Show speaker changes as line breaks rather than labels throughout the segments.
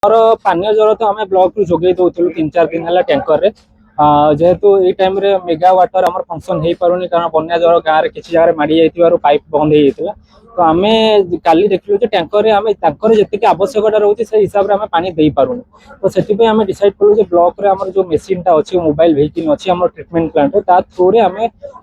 और पानी जल तो आम ब्लॉक रु जोगे दूलु 3-4 दिन है टैंकर जेहेतु ये टाइम रे मेगा वाटर आम फंक्शन हो पारुनी कारण बन्या जल गाँव में किसी जगह माड़ी जाइए पाइप बंद हो तो आम काली देखलु टैंकर आम जी आवश्यकता रोचे से हिसाब से आम पानी दे पारुनी तो से आम डिसाइड कलु ब्लॉक रे आम जो मेसीन टा अच्छी मोबाइल व्हीकल अच्छी आम ट्रिटमेंट प्लांट थ्रू आम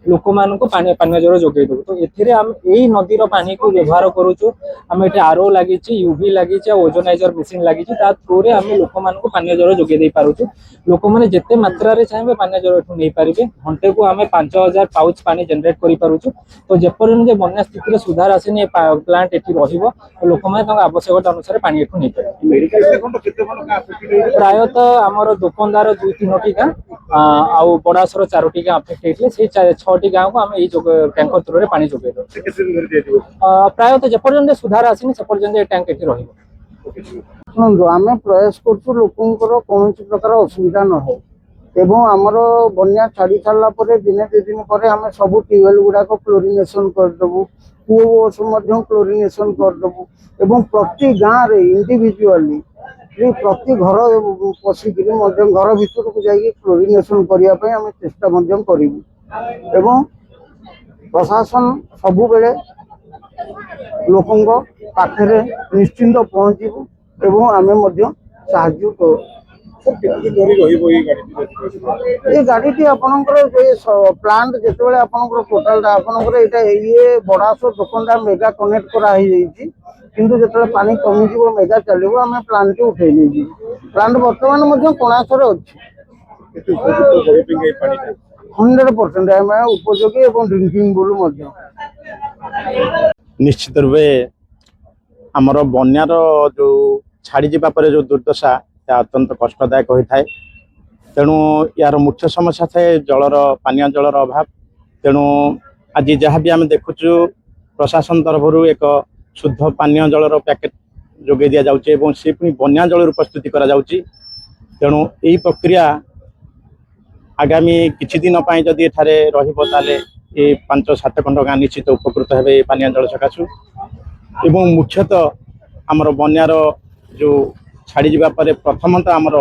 लोक मान पानी जल जोगे देव तो ये आम यही नदीर पानी को व्यवहार करुचु आम ये आरओ लगी यूवी लगी ओजोनाइजर मेसीन लगी थ्रू आम लोक मान पानी जल जोगे दे पारुचु लोक मैंने जिते मात्रा चाहिए पानी जल एठू नहीं पारे घंटे को आम 5000 पाउच पानी जनरेट करूँ तो जेपर्यंत बन्या स्थित सुधार आसनी प्लांट ये तो लोक मैंने आवश्यकता अनुसार पानी एठू नहीं पारे प्रायतः आमर दुकानदार 2-3टी गाँ आउ बड़ासर 4टी गाँ अफेक्ट होते से 6टी गाँव को आम टैंकर थ्रू पानी जोगे दो प्रायतः जेपर्यंत सुधार आसनी से पर्यंत टैंक ये
शुणु आम प्रयास कर लोकंर कौन प्रकार असुविधा न हो एवं आमर बन्या छाड़ी सारा दिने 2 दिन पर आम सब ट्यूबवेल गुड़ाक क्लोरिनेसन करदेबू कूओ क्लोरिनेसन करदेबू एवं प्रति गाँव में इंडिविजुअली प्रति घर पशिक घर भीतर को जाइए क्लोरिनेसन करने आम चेष्टा करूँ एवं प्रशासन सबु बेले लोकों पाखे निश्चिंत पहुँचू एवं आम साहाय्य ये गाड़ी आपंकर प्लांट जिते आपंकर टोटाल आपंकर ये बड़ास दुकान मेगा कनेक्ट कराई किंतु जो पानी कमिज मेगा चलो आम प्लांट उठे नहीं प्लांट बर्तमान कोणासर अच्छी 100% आम उपयोगी और ड्रिंकिंग बुल
निश्चित रूपे आमर बन्यार जो छाड़ी जावा पर जो दुर्दशा अत्यंत कष्टदायक होता है तेणु यार मुख्य समस्या थाए जलर पानीय जलर अभाव तेणु आज जहाँ भी आम देखुचु प्रशासन तरफ एक शुद्ध पानीय जलर पैकेट जोगे दि जाऊँचे सी पुणी बन्या जल प्रस्तुति करा जाउची तेणु यही प्रक्रिया आगामी किछि दिन जदि एठारे रहिबो ताले ये 5-7 खंड गाँ निश्चित उपकृत हे पानीय जल सकाशु एवं मुख्यतः आमर बन्यार जो छाड़ी जावा पर प्रथमतः आमर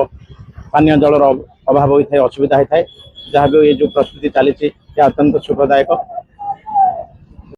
पानीय जलर अभाव होता है असुविधा होता है जहाँ भी ये जो प्रस्तुति चली अत्यंत सुखदायक।